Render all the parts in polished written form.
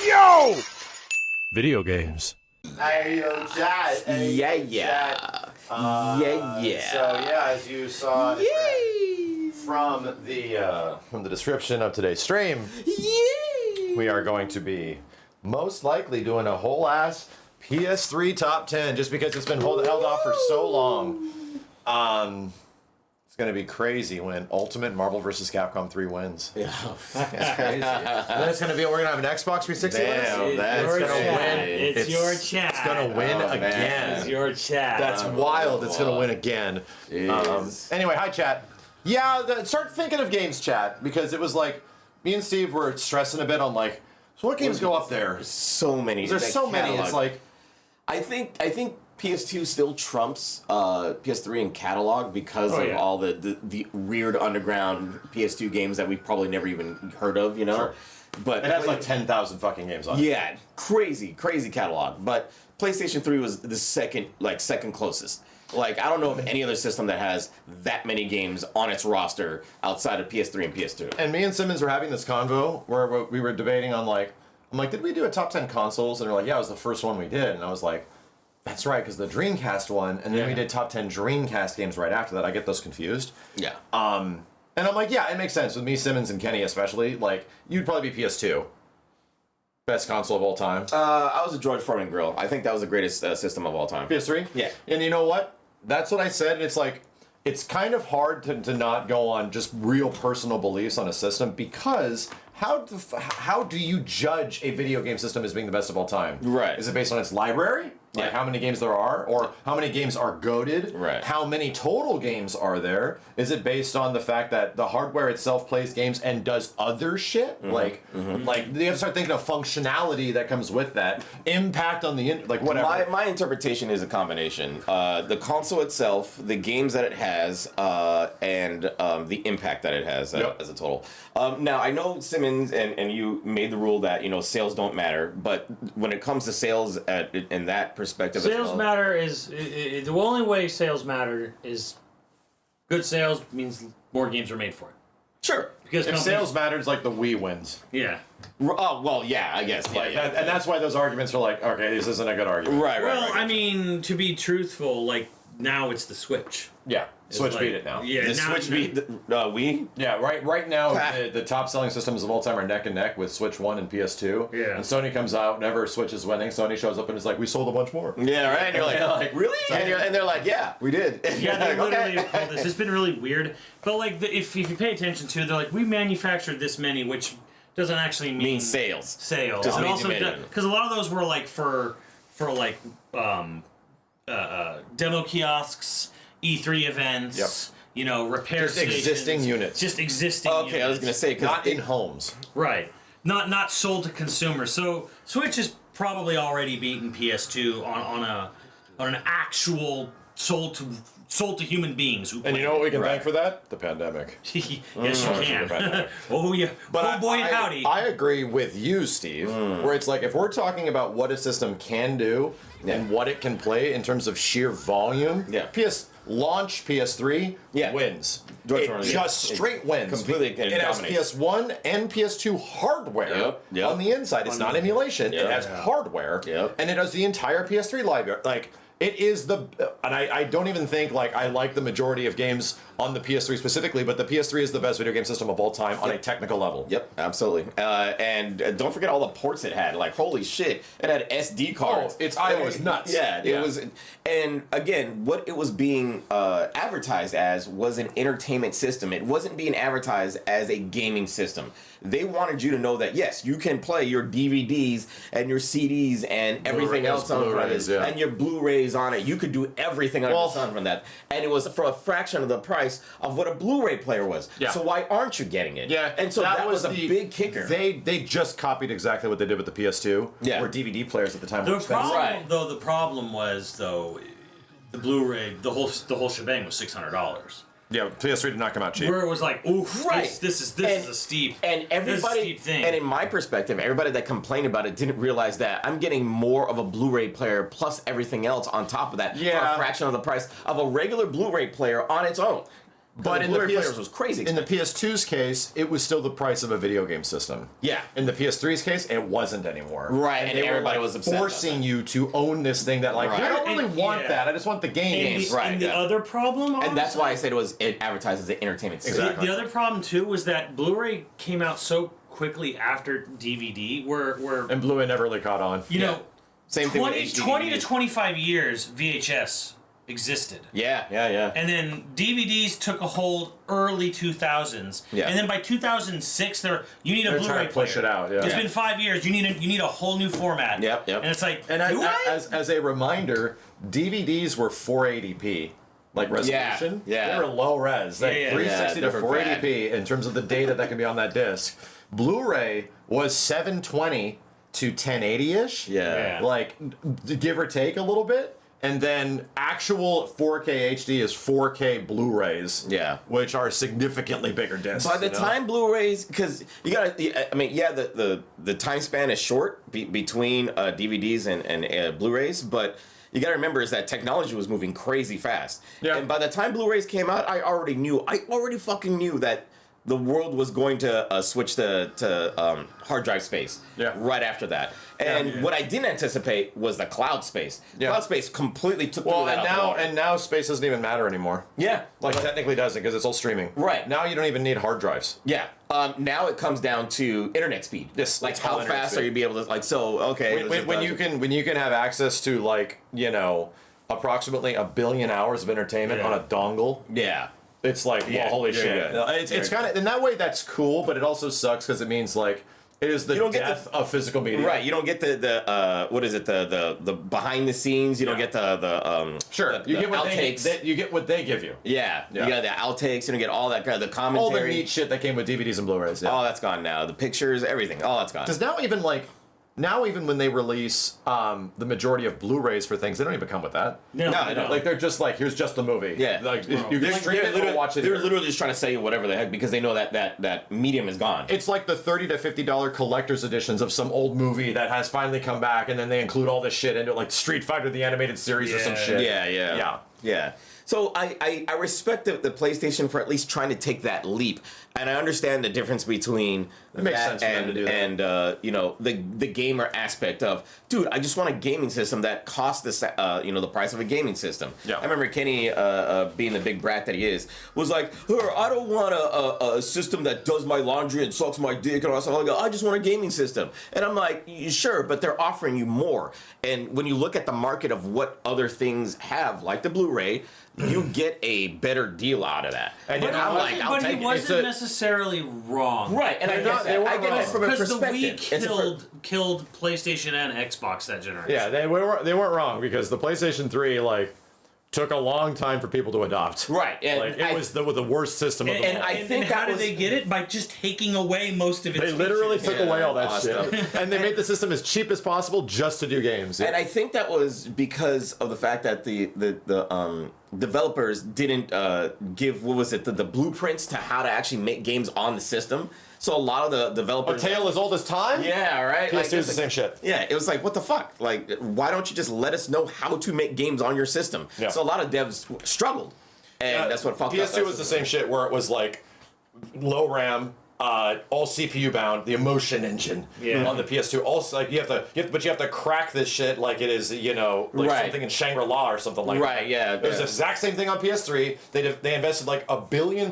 Yo! Video games. Hey, yo, chat. Hey, Yeah. So yeah, as you saw from the description of today's stream, we are going to be most likely doing a whole ass PS3 top 10 just because it's been held off for so long. It's gonna be crazy when Ultimate Marvel vs. Capcom 3 wins. Yeah. That's crazy. And then it's gonna be we're gonna have an Xbox 360. Damn, that's gonna chat. win. It's your chat. It's gonna win again. It's your chat. That's wild. It's gonna win again. Anyway, hi chat. Yeah, start thinking of games, chat, because it was like me and Steve were stressing a bit on like, so what games go up there? So many. There's so many. It's like, I think PS2 still trumps PS3 in catalog because of all the weird underground PS2 games that we probably never even heard of, you know. Sure. But it has like 10,000 fucking games on it. Yeah, crazy catalog. But PlayStation 3 was the second closest. Like, I don't know of any other system that has that many games on its roster outside of PS3 and PS2. And me and Simmons were having this convo where we were debating on like, I'm like, did we do a top 10 consoles? And they're like, yeah, it was the first one we did. And I was like, that's right, because the Dreamcast one, and then we did top 10 Dreamcast games right after that. I get those confused. Yeah. And I'm like, yeah, it makes sense. With me, Simmons, and Kenny especially, like, you'd probably be PS2. Best console of all time. I was a George Foreman grill. I think that was the greatest system of all time. PS3? Yeah. And you know what? That's what I said, and it's like, it's kind of hard to not go on just real personal beliefs on a system, because how do you judge a video game system as being the best of all time? Right. Is it based on its library? Like how many games there are? Or how many games are goated? Right. How many total games are there? Is it based on the fact that the hardware itself plays games and does other shit? Like you have to start thinking of functionality that comes with that. Impact on the, like whatever. My interpretation is a combination. The console itself, the games that it has, and the impact that it has as a total. Now, I know Simmons and you made the rule that, sales don't matter, but when it comes to sales in that perspective sales matter is the only way sales matter is good sales means more games are made for it. Sure. Because if sales matters, like the Wii wins. Yeah. Oh, well, yeah, I guess. Yeah. And that's why those arguments are like, okay, this isn't a good argument. Right. Well, I mean, to be truthful, like, now it's the Switch. Yeah. Switch like, beat it now. Yeah, the Switch beat Wii? Yeah, right now the top selling systems of all time are neck and neck with Switch 1 and PS2. Yeah. And Sony comes out, whenever Switch is winning, Sony shows up and is like, we sold a bunch more. Yeah, right? And you're like really? And they're like, yeah, we did. Yeah, they literally have called this. It's been really weird. But, like, if you pay attention to it, they're like, we manufactured this many, which doesn't actually mean sales. Just and also, because a lot of those were, like, for like, demo kiosks, E3 events, repair just stations. Existing units. Just existing units. Okay, I was going to say. Not in homes. Right. Not sold to consumers. So Switch has probably already beaten PS2 on an actual sold to human beings. Who And you know what we can thank for that? The pandemic. Yes, you can. Oh, yeah. But boy, howdy. I agree with you, Steve, where it's like, if we're talking about what a system can do and what it can play in terms of sheer volume, launch PS3 wins. It just straight wins. Completely it has PS1 and PS2 hardware on the inside. It's not emulation. It has hardware. And it has the entire PS3 library. Like, it is and I don't even think, like, I like the majority of games on the PS3 specifically, but the PS3 is the best video game system of all time on a technical level. Yep, absolutely. And don't forget all the ports it had. Like, holy shit, it had SD cards. Oh, it was nuts. Yeah, it was. And again, what it was being advertised as was an entertainment system. It wasn't being advertised as a gaming system. They wanted you to know that, yes, you can play your DVDs and your CDs and everything else on it, and your Blu-rays on it. You could do everything under the sun from that. And it was for a fraction of the price of what a Blu-ray player was. Yeah. So why aren't you getting it? Yeah. And so that was a big kicker. They just copied exactly what they did with the PS2. Yeah. Where DVD players at the time were expensive. The problem was, the Blu-ray, the whole shebang was $600. Yeah, PS3 did not come out cheap. Where it was like, oof, this is a steep thing. And in my perspective, everybody that complained about it didn't realize that I'm getting more of a Blu-ray player plus everything else on top of that for a fraction of the price of a regular Blu-ray player on its own. But in the Blu-ray players was crazy in the expensive. PS2's case, it was still the price of a video game system. Yeah. In the PS3's case, it wasn't anymore. Right, and they were, everybody like, was upset about forcing you to own this thing that like Right. I don't really And- want yeah. that. I just want the And games. the, Right, and the yeah. other problem, And that's honestly, why I said it advertised as an entertainment system. Exactly. The other problem too was that Blu-ray came out so quickly after DVD, where And Blu-ray never really caught on. you know, Same thing with 20, HD 20 to DVDs. 25 years VHS existed. Yeah. And then DVDs took a hold early 2000s. Yeah. And then by 2006, you need a They're Blu-ray trying to push player. it out, yeah. It's Yeah. been 5 years. You need a whole new format. Yep. And it's like, And do I? as a reminder, DVDs were 480p. Like resolution, yeah. they were low res, like Yeah. 360 Yeah, to they were bad. 480p in terms of the data that can be on that disc. Blu-ray was 720 to 1080ish, Yeah. like give or take a little bit, and then actual 4K HD is 4K Blu-rays, Yeah. which are significantly bigger discs. By the you know? time Blu-rays, because you gotta, I mean, yeah, the time span is short between DVDs and Blu-rays, but you gotta remember is that technology was moving crazy fast. Yeah. And by the time Blu-rays came out, I already fucking knew that the world was going to switch to hard drive space. Yeah. Right after that. And Yeah. what I didn't anticipate was the cloud space. Yeah. Cloud space completely took well, through that and out the now water. and now space doesn't even matter anymore. Yeah. Like technically doesn't because it's all streaming. Right. Now you don't even need hard drives. Yeah. Now it comes down to internet speed. Yes, Like it's how all internet fast speed. are you be able to okay. When you can have access to like approximately 1 billion hours of entertainment Yeah. on a dongle, Yeah. it's like well, holy yeah, shit. yeah. It's kind of in that way that's cool, but it also sucks because it means like it is the You don't get death of physical media. Right, you don't get the what is it the behind the scenes. You don't get the Sure. the You get what outtakes. you get what they give you. Yeah, Yeah. you got the outtakes. You don't get all that kind of the All commentary. the neat shit that came with DVDs and Blu-rays. Yeah. All that's gone now. The pictures, everything. All that's gone. Because now even when they release the majority of Blu-rays for things, they don't even come with that. No, No, no. Like they're just like, here's just the movie. Yeah. Like you can stream it or watch it. They're here. literally just trying to sell you whatever the heck because they know that medium is gone. It's like the $30 to $50 collector's editions of some old movie that has finally come back, and then they include all this shit into it, like Street Fighter the animated series or some Yeah. shit. Yeah. So I respect the PlayStation for at least trying to take that leap, and I understand the difference between It makes sense for them to do that. and the gamer aspect of, dude, I just want a gaming system that costs the price of a gaming system. Yeah. I remember Kenny being the big brat that he is was like, I don't want a system that does my laundry and sucks my dick and all that stuff. I just want a gaming system, and I'm like, sure, but they're offering you more. And when you look at the market of what other things have, like the Blu-ray, you get a better deal out of that. And But you know I'm what? like, I'll But he take it. wasn't a- necessarily wrong. Right, and I They're get not- that. they I weren't get wrong. that from a Because the perspective. Wii killed PlayStation and Xbox that generation. Yeah, they weren't wrong because the PlayStation 3 took a long time for people to adopt. Right, and Like it was the worst system of them and all. I And think how that did was- they get it? By just taking away most of its They literally features. took away all that awesome. shit, and they made the system as cheap as possible just to do games. And I think that was because of the fact that the developers didn't give the blueprints to how to actually make games on the system. So a lot of the A developers, tale as old as time. yeah, right. PS2 Like, is the same shit. Yeah, it was like, what the fuck? Like, why don't you just let us know how to make games on your system? Yeah. So a lot of devs struggled, and that's what fucked up. PS2 was the same shit where it was like low RAM, all CPU bound, the emotion engine on the PS2. Also, like you have to crack this shit like it is, Right. something in Shangri-La or something like that. Right, yeah, It was yeah. the exact same thing on PS3. They invested like $1 billion+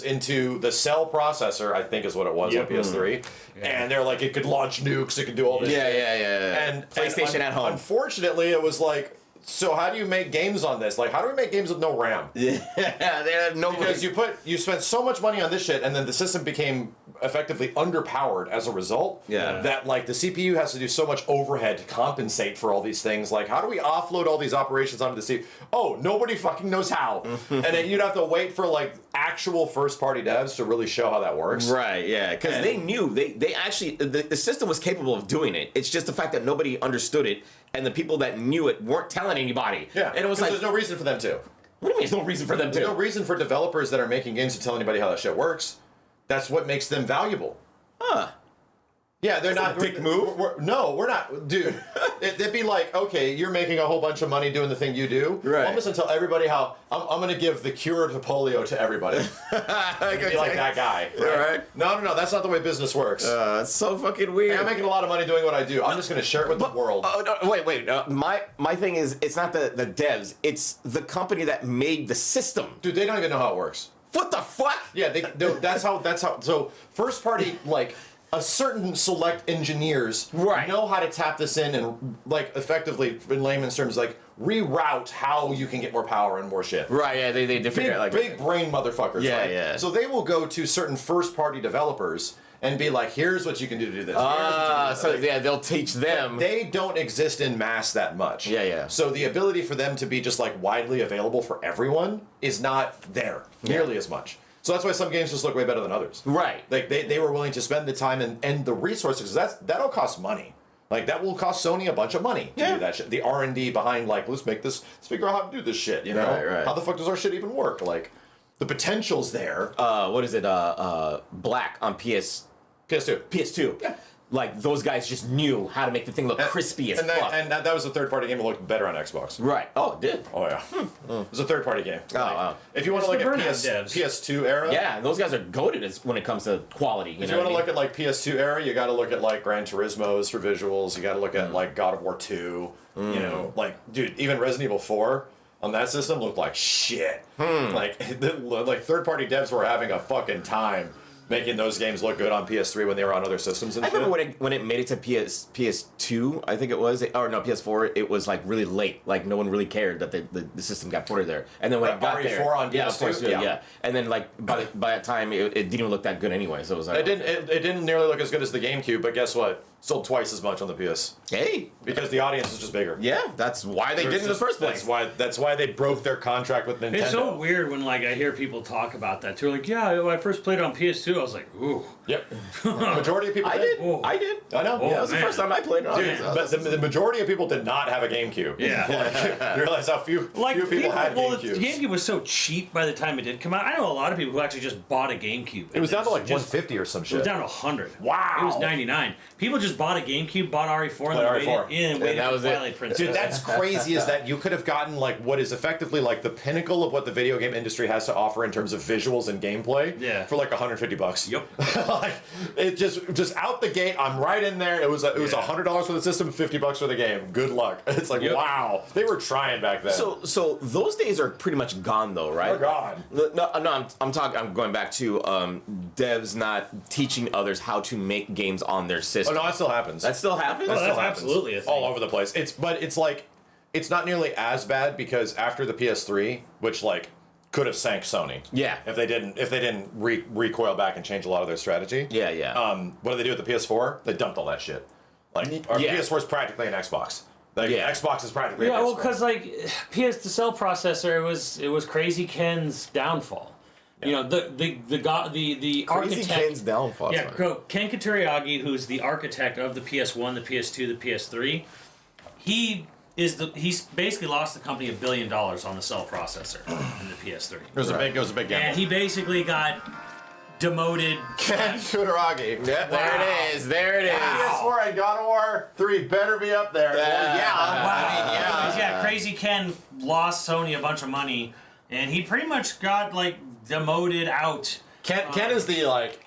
into the cell processor, I think is what it was on PS3. And they're like, it could launch nukes, it could do all this Yeah, shit. yeah. And PlayStation at home. Unfortunately, it was like, so how do you make games on this? Like, how do we make games with no RAM? Yeah, they had no Because you spent so much money on this shit, and then the system became effectively underpowered as a result. Yeah. That like the CPU has to do so much overhead to compensate for all these things. Like, how do we offload all these operations onto the CPU? Oh, nobody fucking knows how. And then you'd have to wait for like actual first-party devs to really show how that works. Right, yeah, because they knew they actually the system was capable of doing it. It's just the fact that nobody understood it, and the people that knew it weren't telling anybody. Yeah. and it was 'cause like, there's no reason for them to. what do you mean? There's no reason for them There's no to. reason for developers that are making games to tell anybody how that shit works. That's what makes them valuable. Huh? Yeah, they're not. dick move. No, we're not, dude. It'd be like, okay, you're making a whole bunch of money doing the thing you do. Right. I'm just gonna tell everybody how I'm gonna give the cure to polio to everybody. Be like that guy. Right. No, that's not the way business works. It's so fucking weird. I'm making a lot of money doing what I do. I'm just gonna share it with the world. No, wait. My thing is, it's not the devs. It's the company that made the system. Dude, they don't even know how it works. What the fuck? Yeah, that's how. So first party, like, a certain select engineers Right. know how to tap this in and, like, effectively, in layman's terms, like, reroute how you can get more power and more shit. Right. Yeah. They figure Big, out like big brain motherfuckers. Yeah, right? yeah. So they will go to certain first party developers and be like, here's what you can do to do this. Here's what you can do to do that. they'll teach them. They don't exist in mass that much. Yeah. So the ability for them to be just, like, widely available for everyone is not there nearly as much. So that's why some games just look way better than others. Right. Like, they were willing to spend the time and the resources, because that'll cost money. Like, that will cost Sony a bunch of money to do that shit. The R&D behind, like, let's figure out how to do this shit, you know? Right. How the fuck does our shit even work? Like, the potential's there. What is it? Black on PS2. PS2. Yeah. Like, those guys just knew how to make the thing look crispy as fuck. And that was a third-party game that looked better on Xbox. Right. Oh, it did. Oh, yeah. It was a third-party game. Oh, wow. If you want to It's look the at Burnout devs. PS2 era... Yeah, those guys are goated when it comes to quality. If you want to look at, like, PS2 era, you got to look at, like, Gran Turismo's for visuals. You got to look at, like, God of War 2. You know, like, dude, even Resident Evil 4 on that system looked like shit. Like third-party devs were having a fucking time making those games look good on PS3 when they were on other systems and I shit. remember when it made it to PS2, I think it was, or no, PS4, it was like really late. Like no one really cared that the system got ported there. And then when it got RE4 there, on yeah, PS2? of course, yeah. And then like by that time, it didn't even look that good anyway. So it was like It didn't nearly look as good as the GameCube, but guess what? Sold twice as much on the PS. Hey, Because the audience was just bigger. yeah, that's why they did it in the first place. That's why they broke their contract with Nintendo. It's so weird when like I hear people talk about that too. Like, yeah, when I first played on PS2, I was like, ooh. Yep. Majority of people I did. Oh. I did. I know. Oh, That was the man. first time I played it. Dude, but the majority of people did not have a GameCube. Yeah. You realize how few people had well, GameCubes. the GameCube was so cheap by the time it did come out. I know a lot of people who actually just bought a GameCube. It was down to like just 150 or some It shit. was down to 100. Wow. It was 99. People just bought a GameCube, bought RE4, and then RE4. waited that for was it. Twilight Princess. Dude, that's crazy is that you could have gotten like what is effectively like the pinnacle of what the video game industry has to offer in terms of visuals and gameplay for like $150. Yep. Like, it just out the gate, I'm right in there. It was $100 for the system, $50 for the game. Good luck. It's like, wow. They were trying back then. So those days are pretty much gone though, right? Oh, God. No, I'm going back to devs not teaching others how to make games on their system. Oh no, that still happens. That still happens? Oh, Still that's happens. absolutely a thing. All over the place. It's not nearly as bad because after the PS3, which like could have sank Sony. Yeah. If they didn't recoil back and change a lot of their strategy. Yeah. What do they do with the PS4? They dumped all that shit. Like our PS4 is practically an Xbox. Like Xbox is practically a Yeah, well, PS4. because like the cell processor, it was Crazy Ken's downfall. You know, the architect. Ken's downfall. Yeah, Ken Kutaragi, who's the architect of the PS1, the PS2, the PS3, he's basically lost the company $1 billion on the cell processor in the PS3. It was a big gamble. And he basically got demoted. Ken Kutaragi. Yeah, there it is. PS4 and God of War 3 better be up there. Yeah, Crazy Ken lost Sony a bunch of money, and he pretty much got like demoted out. Ken is the like.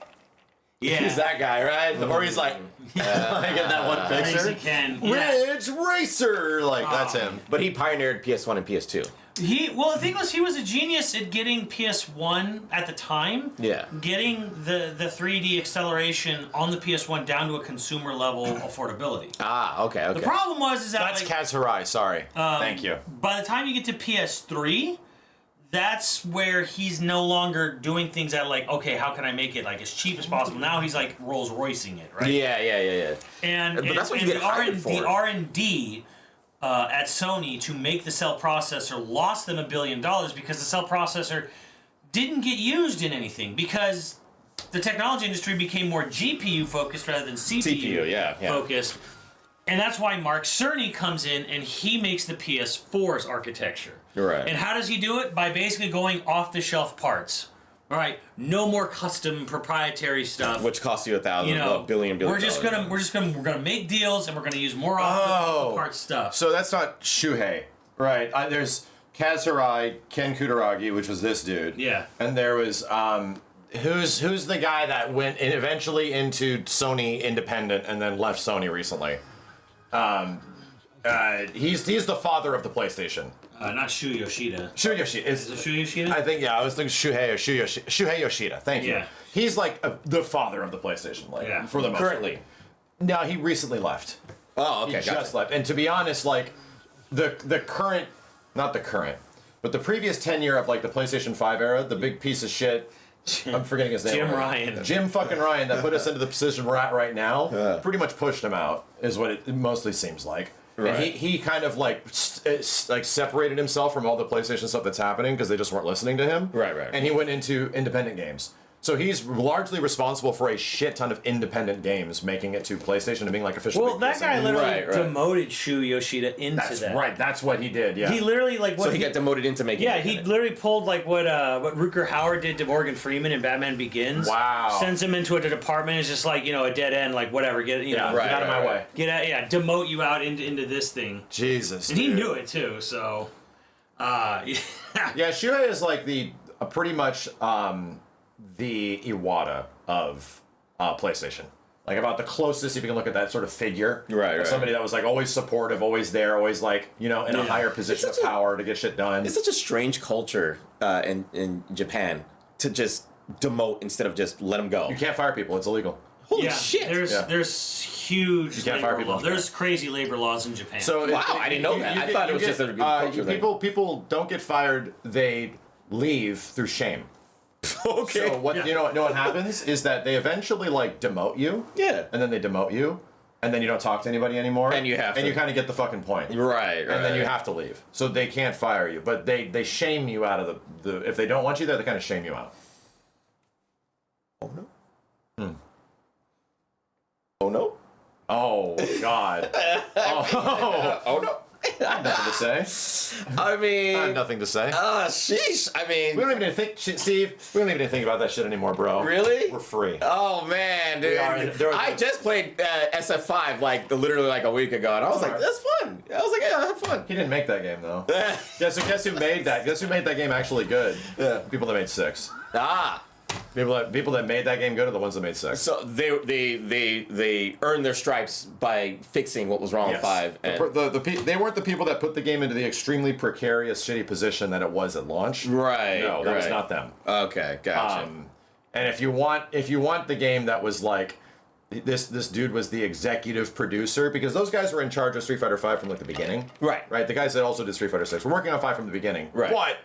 Yeah. He's that guy, right? Or he's like, like in that one picture. Crazy Ken. Yeah. Ridge Racer, like that's him. But he pioneered PS1 and PS2. The thing was, he was a genius at getting PS1 at the time. Yeah. Getting the 3D acceleration on the PS1 down to a consumer level affordability. Ah, okay. The problem was that That's Kaz Hirai. Sorry. Thank you. by the time you get to PS3, that's where he's no longer doing things that like, okay, how can I make it like as cheap as possible? Now he's like Rolls Roycing it, right? Yeah. And that's what you get hired for. The R&D at Sony to make the cell processor lost them $1 billion because the cell processor didn't get used in anything because the technology industry became more GPU focused rather than CPU, focused. And that's why Mark Cerny comes in and he makes the PS4's architecture. Right. And how does he do it? By basically going off-the-shelf parts. all right, no more custom proprietary stuff. Which costs you $1 billion. We're gonna make deals and we're gonna use more off the part stuff. So that's not Shuhei, right? There's Kaz Hirai, Ken Kutaragi, which was this dude. Yeah. And there was who's the guy that went eventually into Sony independent and then left Sony recently. He's the father of the PlayStation. Not Shu Yoshida. Shuhei Yoshida. Is it Shu Yoshida? I think, I was thinking Shuhei Yoshida. Thank you. Yeah. He's like the father of the PlayStation, like for the most Currently. part. No, he recently left. Oh, okay. He just left. And to be honest, like the current, not the current, but the previous tenure of like the PlayStation 5 era, the big piece of shit. I'm forgetting his name. Jim Ryan. Jim fucking Ryan that put us into the position we're at right now. Pretty much pushed him out, is what it mostly seems like. Right. And he kind of like separated himself from all the PlayStation stuff that's happening because they just weren't listening to him. Right. And he went into independent games. So he's largely responsible for a shit ton of independent games making it to PlayStation and being like official. Well, that guy literally Right. demoted Shu Yoshida into That's that. right. That's what he did. Yeah. He literally like what So he got demoted into making. Yeah, he literally pulled like what Rutger Hauer did to Morgan Freeman in Batman Begins. Wow. Sends him into a department. It's just like a dead end. Like whatever. Get Get out of my way. Get out. Yeah, demote you out into this thing. Jesus. And he dude. knew it too. So, Yeah, Shuhei is like pretty much the Iwata of PlayStation. Like about the closest if you can look at that sort of figure. Right. Somebody that was like always supportive, always there, always like, in a higher position of power to get shit done. It's such a strange culture in Japan to just demote instead of just let them go. You can't fire people, it's illegal. Holy yeah, shit! There's huge can't fire labor people laws. in There's crazy labor laws in Japan. So Wow, I didn't know that. I thought it was just a good culture thing. People don't get fired, they leave through shame. Okay. So what you know what happens is that they eventually like demote you. Yeah. And then they demote you, and then you don't talk to anybody anymore. And you have to. you kind of get the fucking point. Right. And then you have to leave. So they can't fire you, but they shame you out of the if they don't want you there, they kind of shame you out. Oh no. Oh no. Oh God. Oh no. I have nothing to say. I mean. I have nothing to say. Sheesh. I mean. We don't even think, Steve. We don't even think about that shit anymore, bro. Really? We're free. Oh man, dude! I just played SF5 literally like a week ago, and I was like, "That's fun." I was like, "Yeah, I had fun." He didn't make that game though. Guess who made that? Guess who made that game actually good? Yeah. People that made 6. Ah, People that made that game good are the ones that made 6. so they earned their stripes by fixing what was wrong with 5. And, They weren't the people that put the game into the extremely precarious, shitty position that it was at launch. right. No, that was right. not them. Okay, gotcha. And if you want the game that was like this dude was the executive producer, because those guys were in charge of Street Fighter V from like the beginning. Right. The guys that also did Street Fighter 6 were working on 5 from the beginning. Right. But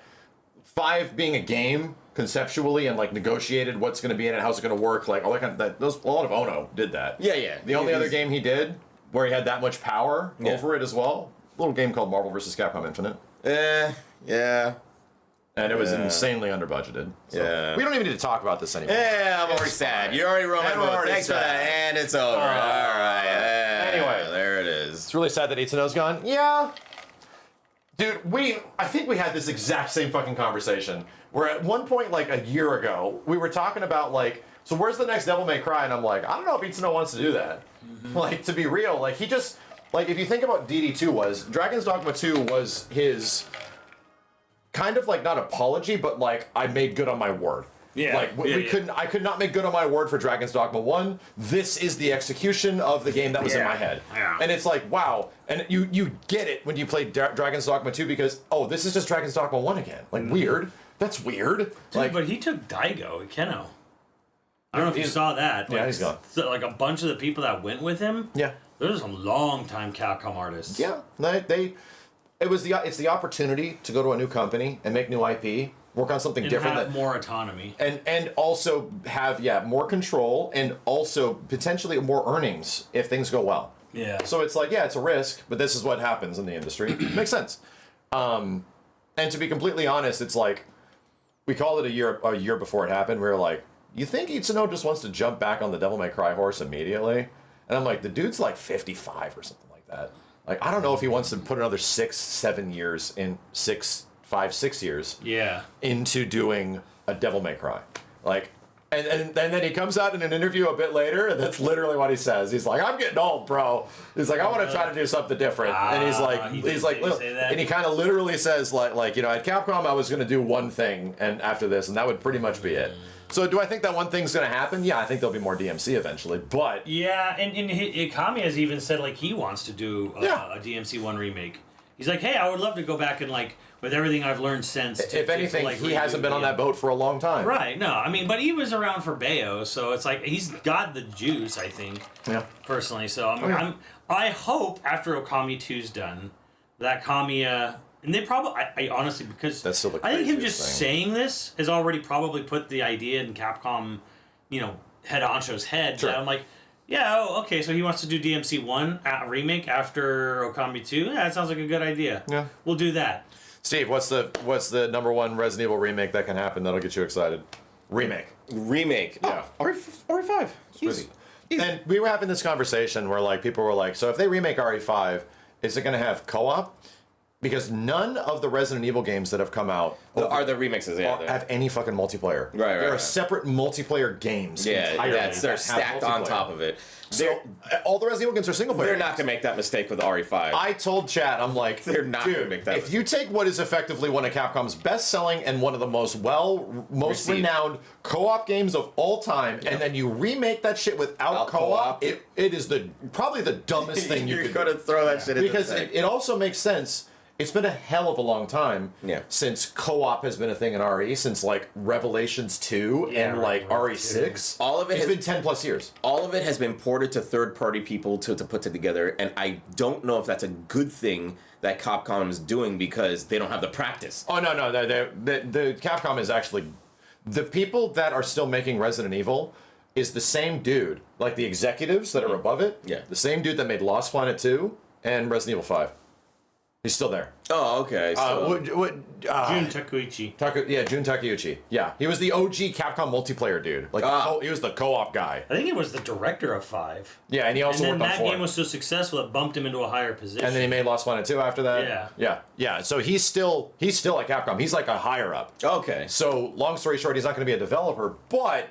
5 being a game conceptually and like negotiated what's going to be in it, how's it going to work, like all that kind of a lot of Ono did that. Yeah. The only other game he did where he had that much power over it as well, a little game called Marvel vs. Capcom Infinite. Yeah. And it was insanely under budgeted. So Yeah. we don't even need to talk about this anymore. Yeah, I'm already sad. You already ruined my I'm mood. already Thanks for sad. that, and it's over. All right. Anyway. there it is. It's really sad that Itsuno's gone. Yeah. Dude, I think we had this exact same fucking conversation. Where at one point, like a year ago, we were talking about like, so where's the next Devil May Cry? And I'm like, I don't know if Itsuno wants to do that. Like, to be real, like he just, like if you think about DD2 was, Dragon's Dogma 2 was his kind of like not apology, but like I made good on my word. Yeah. Like I could not make good on my word for Dragon's Dogma 1. This is the execution of the game that was in my head. Yeah. And it's like, wow. And you get it when you play Dragon's Dogma 2 because, oh, this is just Dragon's Dogma 1 again. Like, weird. That's weird. Dude, Like, but he took Daigo Ikeno. I don't know if you saw that. Yeah, Like, he's gone. Like a bunch of the people that went with him. yeah. Those are some long-time Capcom artists. Yeah. It's the opportunity to go to a new company and make new IP, work on something And different have more autonomy. and also have more control and also potentially more earnings if things go well. Yeah. So it's like, it's a risk, but this is what happens in the industry. Makes sense. And to be completely honest, it's like we called it a year before it happened. We were like, you think Itsuno just wants to jump back on the Devil May Cry horse immediately? And I'm like, the dude's like 55 or something like that. Like, I don't know if he wants to put another 6 years into doing a Devil May Cry. Like, and then he comes out in an interview a bit later, and that's literally what he says. He's like, I'm getting old, bro. He's like, I want to try to do something different. And he's like, and he kind of literally says, like, you know, at Capcom, I was going to do one thing, and after this, and that would pretty much be it. So do I think that one thing's going to happen? Yeah, I think there'll be more DMC eventually, but... Yeah, and Ikami has even said, like, he wants to do a DMC 1 remake. He's like, hey, I would love to go back and, like, with everything I've learned since... If anything, he hasn't been on that boat for a long time. Right, no, I mean, but he was around for Bayo, so it's like, he's got the juice, I think, personally. So, I hope, after Okami 2's done, that Kamiya... And they probably, I honestly, because that's still the I think him just thing. saying this has already probably put the idea in Capcom, you know, head honcho's head. Sure. That I'm like, yeah, okay, so he wants to do DMC 1 remake after Okami 2. Yeah, that sounds like a good idea. Yeah. We'll do that. Steve, what's the #1 Resident Evil remake that can happen that'll get you excited? Remake. Yeah. RE5. Easy. And we were having this conversation where like people were like, so if they remake RE5, is it going to have co-op? Because none of the Resident Evil games that have come out are the remixes, have any fucking multiplayer. Right. There are separate multiplayer games. Yeah, they're stacked on top of it. So all the Resident Evil games are single player. They're not gonna make that mistake with RE5. I told Chad, I'm like, they're not gonna make that. If you take what is effectively one of Capcom's best-selling and one of the most renowned co-op games of all time, and then you remake that shit without co-op, it is probably the dumbest thing you could do. You're gonna throw that shit in because it also makes sense. It's been a hell of a long time since co-op has been a thing in RE, since like Revelations 2 and like RE6. All of it has been 10 plus years. All of it has been ported to third-party people to put it together, and I don't know if that's a good thing that Capcom is doing because they don't have the practice. Oh, no. The Capcom is actually... The people that are still making Resident Evil is the same dude, like the executives that are above it, the same dude that made Lost Planet 2 and Resident Evil 5. He's still there. Oh, okay. So Jun Takeuchi. Jun Takeuchi. Yeah, he was the OG Capcom multiplayer dude. Like he was the co-op guy. I think he was the director of 5. Yeah, and he also worked on 4. And then that game was so successful it bumped him into a higher position. And then he made Lost Planet 2 after that. Yeah. So he's still at Capcom. He's like a higher up. Okay. So long story short, he's not going to be a developer, but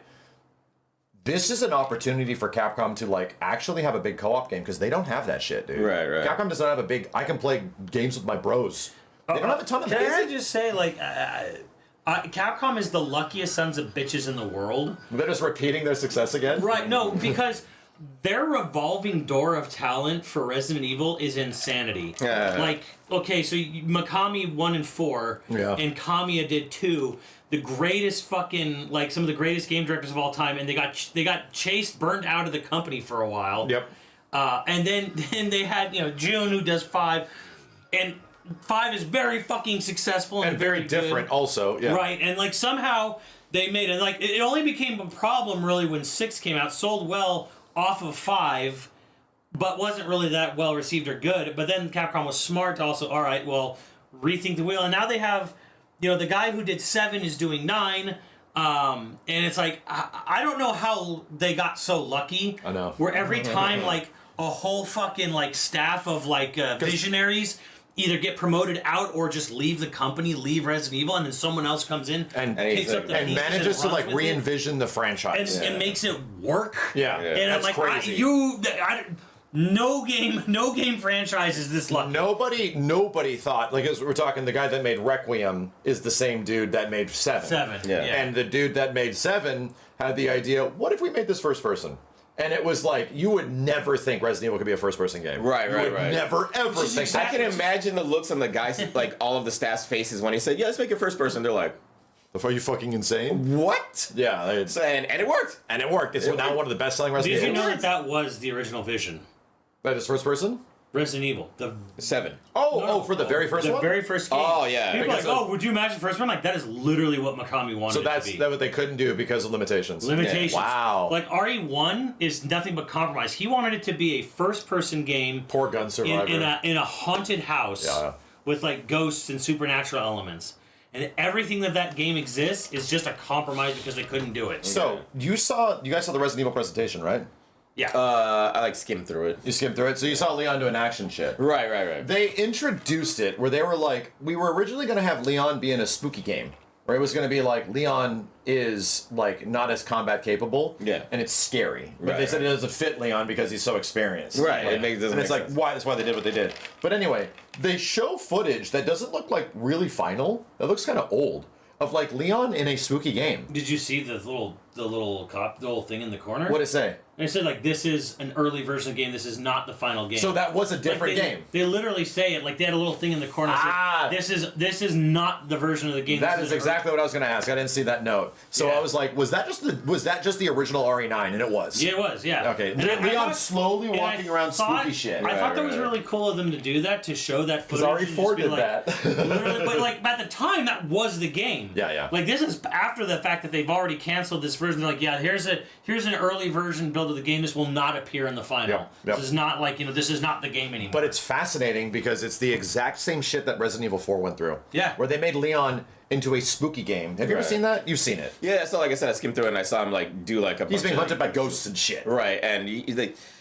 this is an opportunity for Capcom to like actually have a big co-op game because they don't have that shit, dude. Right. Capcom does not have a big. I can play games with my bros. They don't have a ton of. Can I just say, like, Capcom is the luckiest sons of bitches in the world. They're just repeating their success again. Right? No, because their revolving door of talent for Resident Evil is insanity. Like, okay, so Mikami 1 and 4, and Kamiya did 2. The greatest fucking, like, some of the greatest game directors of all time, and they got chased, burned out of the company for a while. Yep. And then they had, June, who does 5, and 5 is very fucking successful and very different good. Also. Yeah. Right, and like somehow they made it, like, it only became a problem really when 6 came out, sold well off of 5, but wasn't really that well received or good. But then Capcom was smart to also, all right, well, rethink the wheel, and now they have. The guy who did 7 is doing 9, and it's like, I don't know how they got so lucky. I know. Where every time, like, a whole fucking, like, staff of, like, visionaries either get promoted out or just leave the company, leave Resident Evil, and then someone else comes in and picks up the and pieces manages to, like, runs with it re-envision the franchise. and makes it work. Yeah. And I'm That's like, crazy. no game franchise is this lucky. Nobody thought, like, as we're talking, the guy that made Requiem is the same dude that made 7. 7, yeah. And the dude that made 7 had the idea, what if we made this first person? And it was like, you would never think Resident Evil could be a first person game. Right. Never, ever think that. I can imagine the looks on the guys, like, all of the staff's faces when he said, yeah, let's make it first person. They're like, Are you fucking insane? What? Yeah. And it worked. And it worked. It's now one of the best selling Resident Did you Evil. know that was the original vision? That is first person? Resident Evil. 7. For the very first one? The very first game. Oh, yeah. People are like, Because would you imagine first one? Like, that is literally what Mikami wanted So it that's to be. that what they couldn't do because of limitations. Limitations. Yeah. Wow. Like, RE1 is nothing but compromise. He wanted it to be a first-person game Poor gun survivor. in a haunted house with, like, ghosts and supernatural elements. And everything that game exists is just a compromise because they couldn't do it. So, you guys saw the Resident Evil presentation, right? Yeah. I, like, skimmed through it. You skimmed through it, so you saw Leon doing action shit. Right. They introduced it where they were like, we were originally going to have Leon be in a spooky game. where it was going to be like Leon is like not as combat capable, and it's scary. But they said it doesn't fit Leon because he's so experienced, right? Like, and it's like why? That's why they did what they did. But anyway, they show footage that doesn't look like really final. It looks kind of old of like Leon in a spooky game. Did you see the little thing in the corner? What did it say? They said like this is an early version of the game. This is not the final game. So that was a different game. They literally say it like they had a little thing in the corner. That said, this is not the version of the game. That is exactly what I was going to ask. I didn't see that note. So I was like, was that just the original RE9? And it was. Yeah, it was. Yeah. Okay. Leon slowly walking around spooky shit. I thought that was really cool of them to do that, to show that footage. Because RE4 did that. Literally, but like at the time, that was the game. Yeah. Like this is after the fact that they've already canceled this version. They're like, yeah, here's an early version build of the game. This will not appear in the final. This is not like, this is not the game anymore. But it's fascinating because it's the exact same shit that Resident Evil 4 went through. Yeah. Where they made Leon into a spooky game. Have you ever seen that? You've seen it. Yeah, so like I said, I skimmed through it and I saw him like do like a bunch He's being hunted by ghosts and shit. Right, and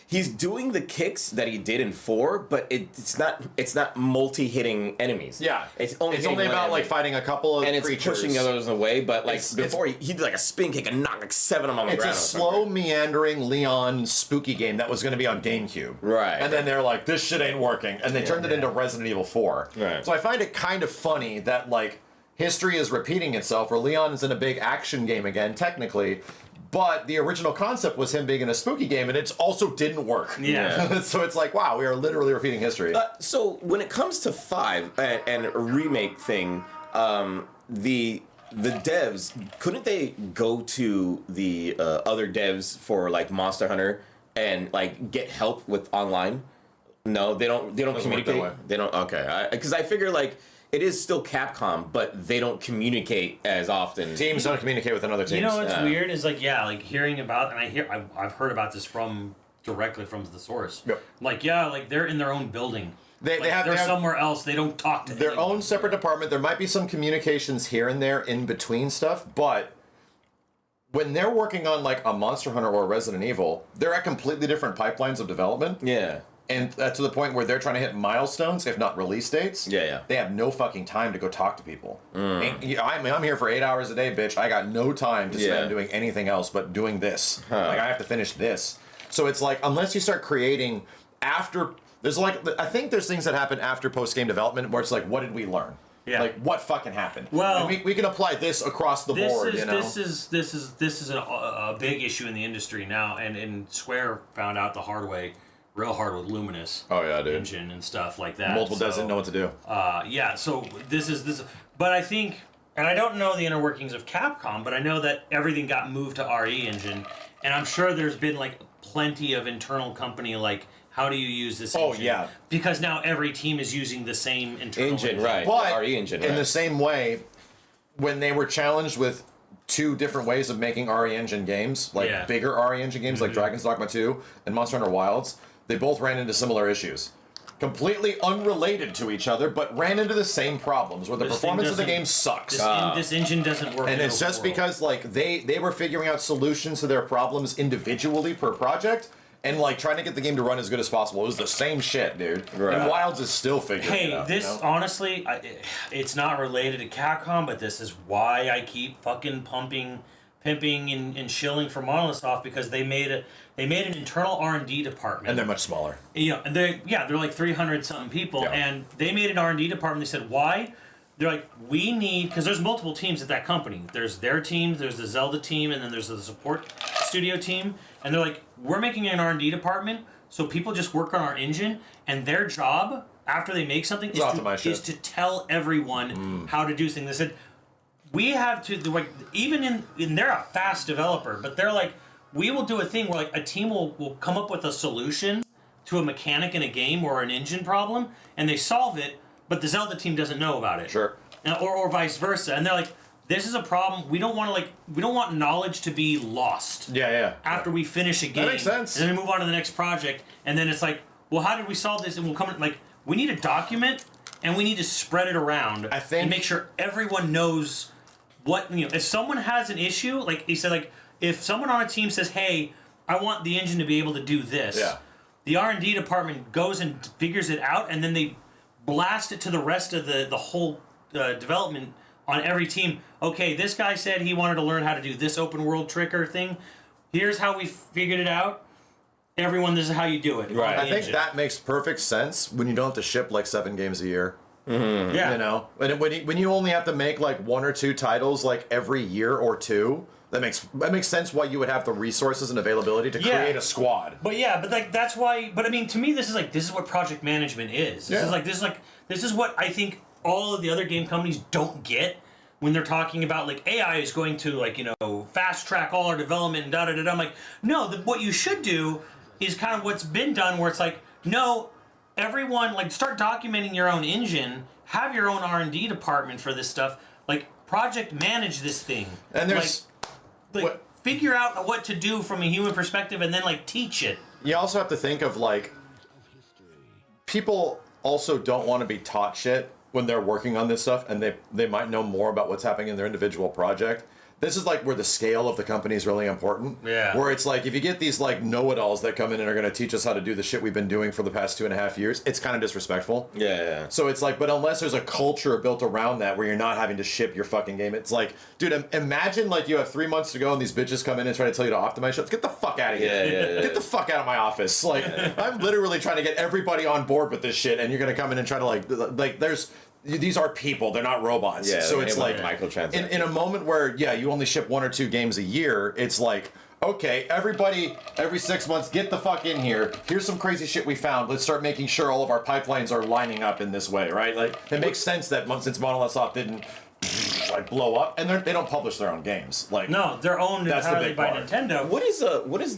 he's doing the kicks that he did in 4, but it's not multi-hitting enemies. Yeah. It's only about like fighting a couple of and it's creatures. pushing others away, but like before he did like a spin kick and knocked like 7 of them on the ground. It's a slow meandering Leon spooky game that was going to be on GameCube. Right. And then they're like, this shit ain't working. And they turned it into Resident Evil 4. Right. So I find it kind of funny that like history is repeating itself, where Leon is in a big action game again, technically. But the original concept was him being in a spooky game, and it also didn't work. Yeah. So it's like, wow, we are literally repeating history. So when it comes to 5 and a remake thing, the devs, couldn't they go to the other devs for like Monster Hunter and like get help with online? No, they don't communicate. They don't. Okay, because I figure like it is still Capcom, but they don't communicate as often. Teams don't communicate with another team. You know what's weird is like hearing about, and I've heard about this directly from the source. Yep. Like they're in their own building. They're somewhere else. They don't talk to their anyone. own separate department. There might be some communications here and there in between stuff, but when they're working on like a Monster Hunter or a Resident Evil, they're at completely different pipelines of development. Yeah. And to the point where they're trying to hit milestones, if not release dates. Yeah. They have no fucking time to go talk to people. I'm here for 8 hours a day, bitch. I got no time to spend doing anything else but doing this. Like, I have to finish this. So it's like, unless you start creating after... There's like... I think there's things that happen after post-game development where it's like, what did we learn? Yeah. Like, what fucking happened? Well... And we can apply this across the board, you know? This is a big issue in the industry now, and Square found out the hard way... real hard with Luminous engine and stuff like that. Multiple doesn't know what to do. So this is but I think, and I don't know the inner workings of Capcom, but I know that everything got moved to RE engine, and I'm sure there's been like plenty of internal company like, how do you use this engine? Oh yeah, because now every team is using the same internal engine. Right? But RE engine, in the same way, when they were challenged with 2 different ways of making RE engine games, like bigger RE engine games, like Dragon's Dogma 2 and Monster Hunter Wilds. They both ran into similar issues. Completely unrelated to each other, but ran into the same problems, where the performance of the game sucks. This engine doesn't work. And it's just because like they were figuring out solutions to their problems individually per project, and like trying to get the game to run as good as possible. It was the same shit, dude. Right. And Wilds is still figuring it out. Honestly, it's not related to Capcom, but this is why I keep fucking pimping and shilling for Monolith off, because they made an internal R&D department, and they're much smaller. And they're like 300 something people, and they made an R&D department. They said, why? They're like, we need, because there's multiple teams at that company. There's their team, there's the Zelda team, and then there's the support studio team. And they're like, we're making an R&D department so people just work on our engine, and their job after they make something is to tell everyone how to do things. They said, we have to, like, even in they're a fast developer, but they're like, we will do a thing where like a team will come up with a solution to a mechanic in a game or an engine problem, and they solve it, but the Zelda team doesn't know about it. Sure. Or vice versa. And they're like, this is a problem. We don't want knowledge to be lost. Yeah. After we finish a game. That makes sense. And then we move on to the next project, and then it's like, well, how did we solve this? And we'll come in, like, we need a document, and we need to spread it around and make sure everyone knows what, if someone has an issue, like he said, like, if someone on a team says, hey, I want the engine to be able to do this, the R&D department goes and figures it out, and then they blast it to the rest of the whole development on every team, okay, this guy said he wanted to learn how to do this open world tricker thing. Here's how we figured it out. Everyone, this is how you do it. Right. I think that makes perfect sense when you don't have to ship like 7 games a year. Mm-hmm. Yeah. You know, when you only have to make like 1 or 2 titles like every year or two, that makes sense why you would have the resources and availability to create a squad. But yeah, but like that's why. But I mean, to me, this is what project management is. This is what I think all of the other game companies don't get when they're talking about like AI is going to like fast track all our development and da da da. I'm like, no, what you should do is kind of what's been done, where it's like, no, everyone like start documenting your own engine, have your own R&D department for this stuff, like project manage this thing, And there's figure out what to do from a human perspective, and then like teach it. You also have to think of like people also don't want to be taught shit when they're working on this stuff, and they might know more about what's happening in their individual project. This is like where the scale of the company is really important. Yeah. Where it's like if you get these like know-it-alls that come in and are going to teach us how to do the shit we've been doing for the past 2.5 years, it's kind of disrespectful. Yeah. So it's like, but unless there's a culture built around that where you're not having to ship your fucking game, it's like, dude, imagine like you have 3 months to go and these bitches come in and try to tell you to optimize shit. Get the fuck out of here. Yeah. Get the fuck out of my office. Like, I'm literally trying to get everybody on board with this shit, and you're going to come in and try to like there's... These are people; they're not robots. Yeah, so it's like microtransactions. In a moment where you only ship 1 or 2 games a year, it's like, okay, everybody, every 6 months, get the fuck in here. Here's some crazy shit we found. Let's start making sure all of our pipelines are lining up in this way, right? Like it makes sense that since Monolith Soft didn't like blow up, and they don't publish their own games. Like No, they're owned That's the entirely big by part. Nintendo. What is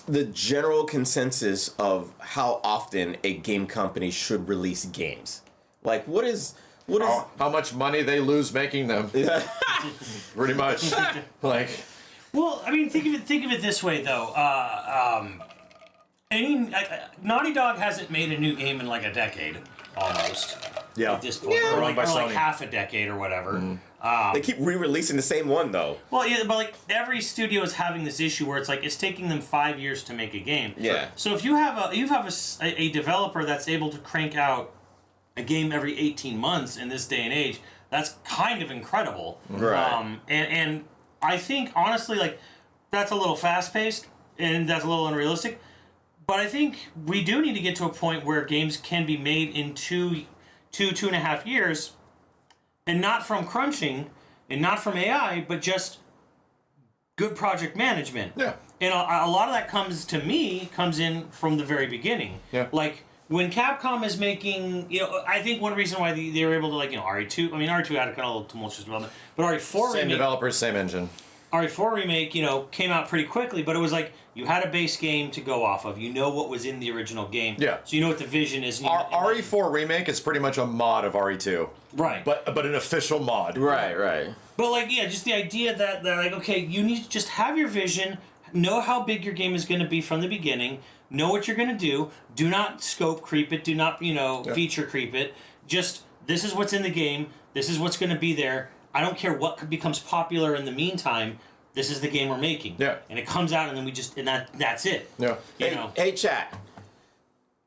the general consensus of how often a game company should release games? Like, what is how much money they lose making them? Pretty much. Like, Well, I mean, think of it this way though. Naughty Dog hasn't made a new game in like a decade, almost. yeah, At this point, Yeah. or Owned like by Sony. half a decade or whatever. they keep re-releasing the same one though? Well, yeah, but like every studio is having this issue where it's like it's taking them 5 years to make a game. Yeah. So if you have a developer that's able to crank out a game every 18 months in this day and age, that's kind of incredible. Right. And I think honestly, like that's a little fast paced and that's a little unrealistic. But I think we do need to get to a point where games can be made in two and a half years, and not from crunching, and not from AI, but just good project management. Yeah. And a lot of that comes in from the very beginning. Yeah. Like when Capcom is making, I think one reason why they were able to RE2. I mean, RE2 had a kind of little tumultuous development, but RE4 same remake, developers, same engine. RE4 remake, came out pretty quickly, but it was like you had a base game to go off of. You know what was in the original game. Yeah. So you know what the vision is. RE4 remake is pretty much a mod of RE2. Right. But an official mod. Right. But like, yeah, just the idea that like, okay, you need to just have your vision, know how big your game is going to be from the beginning, know what you're going to do. Do not scope creep it. Do not, feature creep it. Just this is what's in the game. This is what's going to be there. I don't care what becomes popular in the meantime. This is the game we're making. Yeah. And it comes out, and then that's it. Yeah. Hey, chat.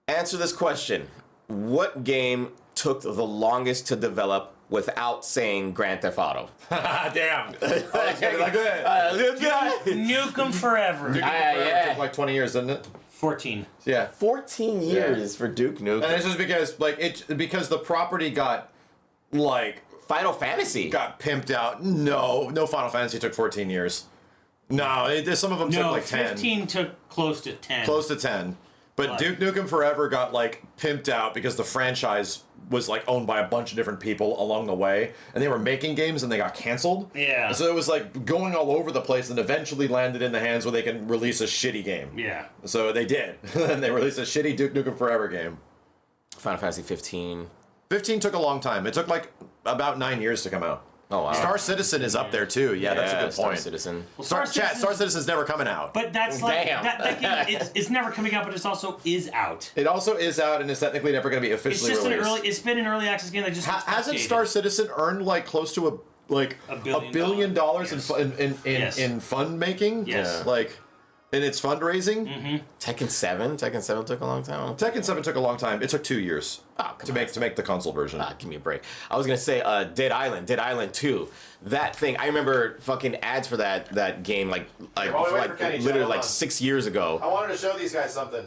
Answer this question. What game took the longest to develop without saying Grand Theft Auto? Damn. Nuke 'em forever. Yeah. Took like 20 years, didn't it? 14. Yeah. 14 years for Duke Nukem. And it's just because the property got Final Fantasy. got pimped out. No Final Fantasy took 14 years. No, some of them took No, like 10. 15 took close to 10. Close to 10. But Duke Nukem Forever got pimped out because the franchise was owned by a bunch of different people along the way, and they were making games and they got canceled. Yeah. And so it was going all over the place, and eventually landed in the hands where they can release a shitty game. Yeah. So they did. And they released a shitty Duke Nukem Forever game. Final Fantasy 15. 15 took a long time. It took about 9 years to come out. Oh, wow. Star Citizen is up there too. Yeah, that's a good Star point. Citizen. Well, Star Citizen's never coming out. But that's Damn. that game. It's never coming out, but it's also is out. It also is out and is technically never going to be It's officially just released. It's been an early access game that just Hasn't Star Citizen earned close to $1 billion billion in fund making? Yes. Like, in its fundraising. Tekken 7 took a long time. Tekken 7 took a long time. It took 2 years to make the console version. Give me a break. I was gonna say Dead Island 2. That thing, I remember fucking ads for that game like while we wait for Kenny, literally hold like on. 6 years ago. I wanted to show these guys something.